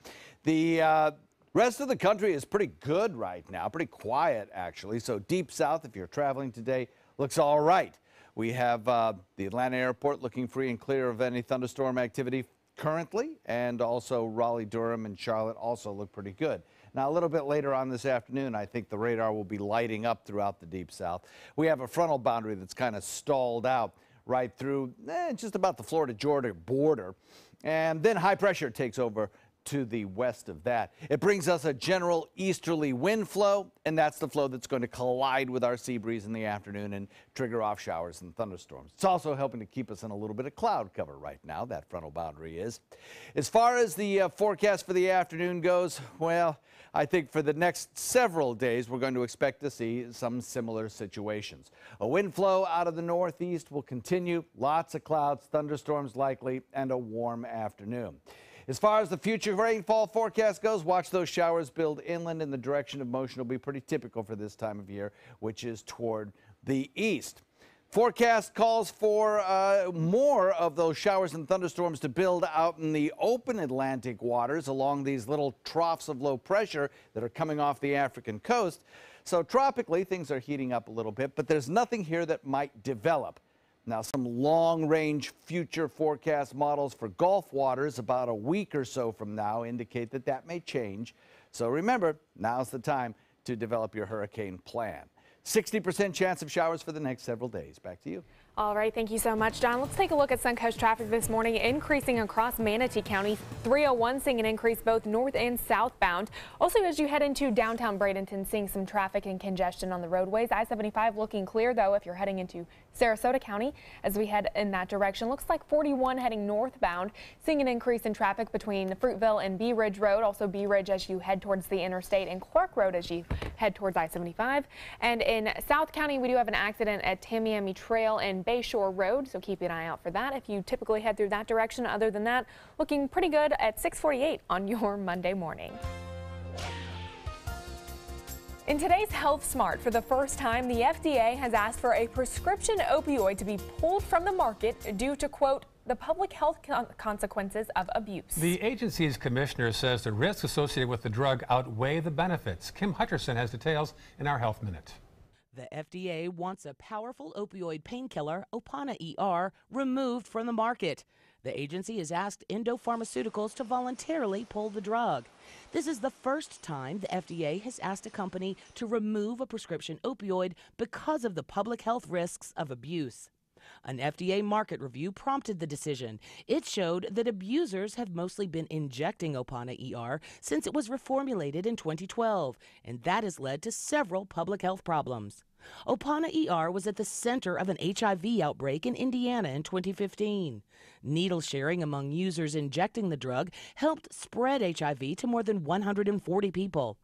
The rest of the country is pretty good right now, pretty quiet actually. So deep south, if you're traveling today, looks all right. We have the Atlanta airport looking free and clear of any thunderstorm activity currently, and also Raleigh, Durham, and Charlotte also look pretty good. Now, a little bit later on this afternoon, I think the radar will be lighting up throughout the deep south. We have a frontal boundary that's kind of stalled out right through just about the Florida-Georgia border, and then high pressure takes over to the west of that. It brings us a general easterly wind flow, and that's the flow that's going to collide with our sea breeze in the afternoon and trigger off showers and thunderstorms. It's also helping to keep us in a little bit of cloud cover right now, that frontal boundary is. As far as the forecast for the afternoon goes, well, I think for the next several days, we're going to expect to see some similar situations. A wind flow out of the northeast will continue, lots of clouds, thunderstorms likely, and a warm afternoon. As far as the future rainfall forecast goes, watch those showers build inland, and the direction of motion will be pretty typical for this time of year, which is toward the east. Forecast calls for more of those showers and thunderstorms to build out in the open Atlantic waters along these little troughs of low pressure that are coming off the African coast. So tropically, things are heating up a little bit, but there's nothing here that might develop. Now, some long-range future forecast models for Gulf waters about a week or so from now indicate that that may change. So remember, now's the time to develop your hurricane plan. 60% chance of showers for the next several days. Back to you. All right, thank you so much, John. Let's take a look at Suncoast traffic this morning, increasing across Manatee County. 301 seeing an increase both north and southbound. Also, as you head into downtown Bradenton, seeing some traffic and congestion on the roadways. I-75 looking clear, though, if you're heading into Sarasota County as we head in that direction. Looks like 41 heading northbound, seeing an increase in traffic between Fruitville and Bee Ridge Road. Also Bee Ridge as you head towards the interstate, and Clark Road as you head towards I-75. And in South County, we do have an accident at Tamiami Trail and Bayshore Road, so keep an eye out for that if you typically head through that direction. Other than that, looking pretty good at 6:48 on your Monday morning. In today's Health Smart, for the first time, the FDA has asked for a prescription opioid to be pulled from the market due to, quote, the public health consequences of abuse. The agency's commissioner says the risks associated with the drug outweigh the benefits. Kim Hutcherson has details in our Health Minute. The FDA wants a powerful opioid painkiller, Opana ER, removed from the market. The agency has asked Endo Pharmaceuticals to voluntarily pull the drug. This is the first time the FDA has asked a company to remove a prescription opioid because of the public health risks of abuse. An FDA market review prompted the decision. It showed that abusers have mostly been injecting Opana ER since it was reformulated in 2012, and that has led to several public health problems. Opana ER was at the center of an HIV outbreak in Indiana in 2015. Needle sharing among users injecting the drug helped spread HIV to more than 140 people.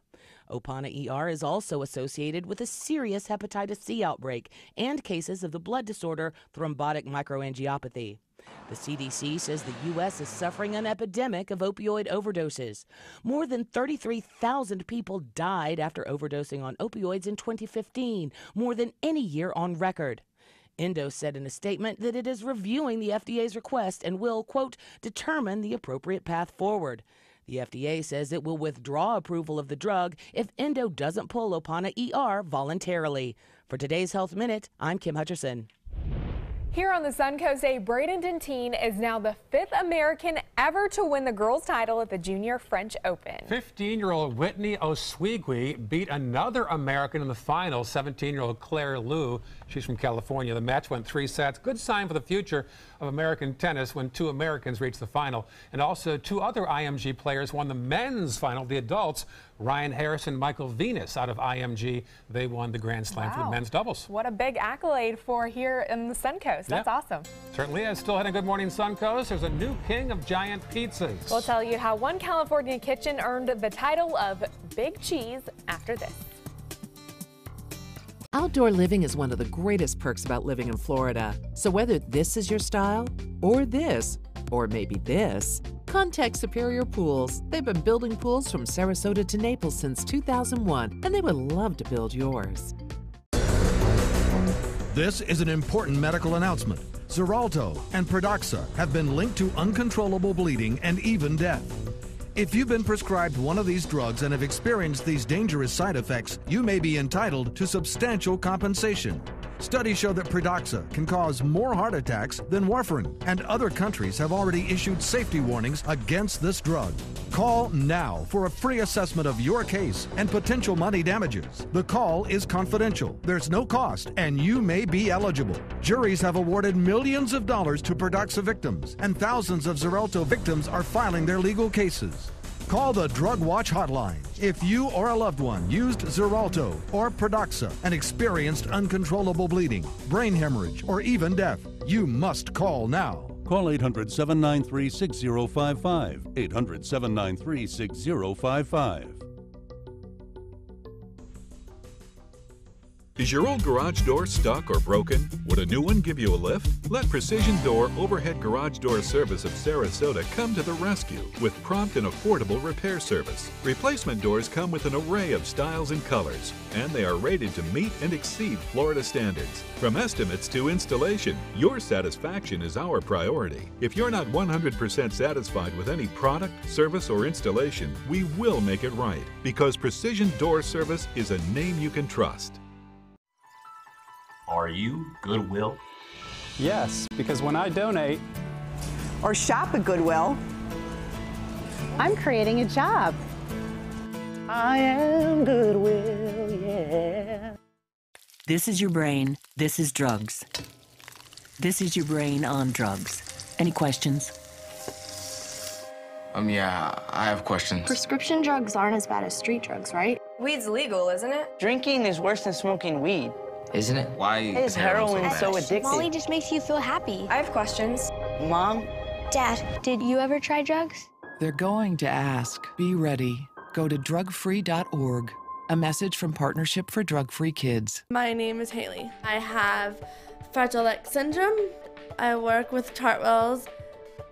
Opana ER is also associated with a serious hepatitis C outbreak and cases of the blood disorder thrombotic microangiopathy. The CDC says the U.S. is suffering an epidemic of opioid overdoses. More than 33,000 people died after overdosing on opioids in 2015, more than any year on record. Endo said in a statement that it is reviewing the FDA's request and will, quote, determine the appropriate path forward. The FDA says it will withdraw approval of the drug if Endo doesn't pull Opana ER voluntarily. For today's Health Minute, I'm Kim Hutcherson. Here on the Suncoast, a Bradenton teen is now the 5th American ever to win the girls' title at the Junior French Open. 15-year-old Whitney Oswego beat another American in the final, 17-year-old Claire Liu. She's from California. The match went 3 sets. Good sign for the future of American tennis when 2 Americans reached the final. And also 2 other IMG players won the men's final, the adults. Ryan Harris and Michael Venus out of IMG. They won the Grand Slam for the men's doubles. What a big accolade for here in the Suncoast. That's awesome. Certainly is. Still heading Good Morning Suncoast. There's a new king of giant pizzas. We'll tell you how one California kitchen earned the title of Big Cheese after this. Outdoor living is one of the greatest perks about living in Florida. So whether this is your style, or this, or maybe this, contact Superior Pools. They've been building pools from Sarasota to Naples since 2001, and they would love to build yours. This is an important medical announcement. Xarelto and Pradaxa have been linked to uncontrollable bleeding and even death. If you've been prescribed one of these drugs and have experienced these dangerous side effects, you may be entitled to substantial compensation. Studies show that Pradaxa can cause more heart attacks than warfarin, and other countries have already issued safety warnings against this drug. Call now for a free assessment of your case and potential money damages. The call is confidential, there's no cost, and you may be eligible. Juries have awarded millions of dollars to Pradaxa victims, and thousands of Xarelto victims are filing their legal cases. Call the Drug Watch hotline if you or a loved one used Xarelto or Pradaxa and experienced uncontrollable bleeding, brain hemorrhage, or even death. You must call now. Call 800-793-6055. 800-793-6055. Is your old garage door stuck or broken? Would a new one give you a lift? Let Precision Door Overhead Garage Door Service of Sarasota come to the rescue with prompt and affordable repair service. Replacement doors come with an array of styles and colors, and they are rated to meet and exceed Florida standards. From estimates to installation, your satisfaction is our priority. If you're not 100% satisfied with any product, service, or installation, we will make it right, because Precision Door Service is a name you can trust. Are you Goodwill? Yes, because when I donate or shop at Goodwill, I'm creating a job. I am Goodwill, yeah. This is your brain. This is drugs. This is your brain on drugs. Any questions? Yeah, I have questions. Prescription drugs aren't as bad as street drugs, right? Weed's legal, isn't it? Drinking is worse than smoking weed. Isn't it? Why is heroin so addictive? Molly just makes you feel happy. I have questions. Mom? Dad, did you ever try drugs? They're going to ask. Be ready. Go to drugfree.org. A message from Partnership for Drug-Free Kids. My name is Haley. I have Fragile X syndrome. I work with Chartwells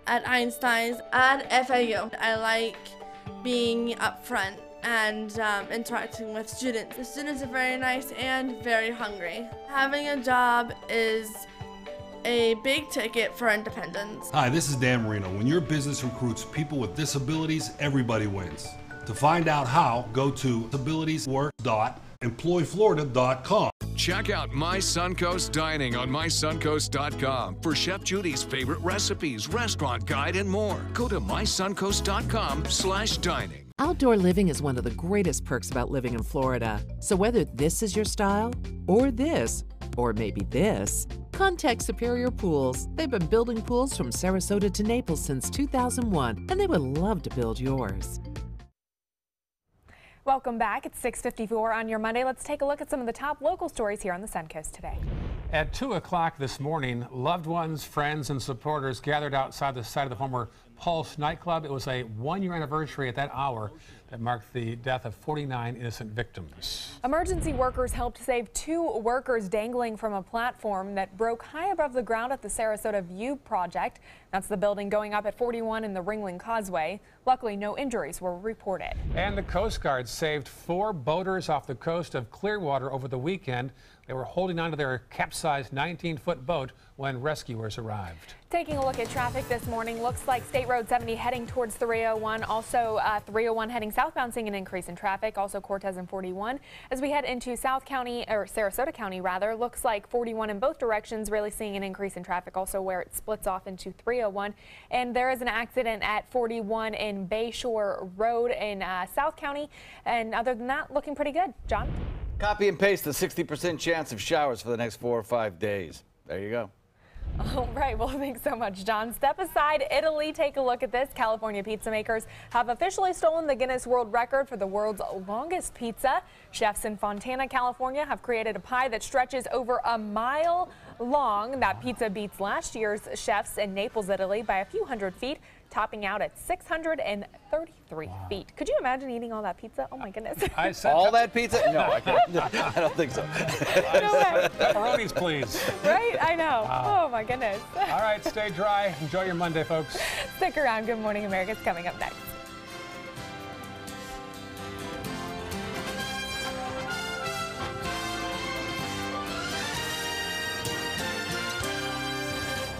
at Einstein's and FAU. I like being up front and interacting with students. The students are very nice and very hungry. Having a job is a big ticket for independence. Hi, this is Dan Marino. When your business recruits people with disabilities, everybody wins. To find out how, go to abilitieswork.com. EmployFlorida.com. Check out My Suncoast Dining on mysuncoast.com for Chef Judy's favorite recipes, restaurant guide, and more. Go to mysuncoast.com/dining. Outdoor living is one of the greatest perks about living in Florida. So whether this is your style, or this, or maybe this, contact Superior Pools. They've been building pools from Sarasota to Naples since 2001, and they would love to build yours. Welcome back. It's 6:54 on your Monday. Let's take a look at some of the top local stories here on the Suncoast today. At 2 o'clock this morning, loved ones, friends, and supporters gathered outside the site of the former Pulse nightclub. It was a one-year anniversary at that hour that marked the death of 49 innocent victims. Emergency workers helped save 2 workers dangling from a platform that broke high above the ground at the Sarasota View project. That's the building going up at 41 in the Ringling Causeway. Luckily, no injuries were reported. And the Coast Guard saved 4 boaters off the coast of Clearwater over the weekend. They were holding onto their capsized 19-foot boat when rescuers arrived. Taking a look at traffic this morning, looks like State Road 70 heading towards 301. Also 301 heading southbound, seeing an increase in traffic. Also Cortez and 41. As we head into South County, or Sarasota County rather, looks like 41 in both directions, really seeing an increase in traffic. Also where it splits off into 301. And there is an accident at 41 in Bayshore Road in South County. And other than that, looking pretty good. John? Copy and paste the 60% chance of showers for the next 4 or 5 days. There you go. All right, well, thanks so much, John. Step aside, Italy. Take a look at this. California pizza makers have officially stolen the Guinness World Record for the world's longest pizza. Chefs in Fontana, California have created a pie that stretches over a mile long. That pizza beats last year's chefs in Naples, Italy by a few hundred feet, topping out at 633 feet. Could you imagine eating all that pizza? Oh my goodness. All that pizza? No, I can't. I don't think so. No way. Pepperonis, please. Right? I know. Oh my goodness. All right, stay dry. Enjoy your Monday, folks. Stick around. Good Morning America is coming up next.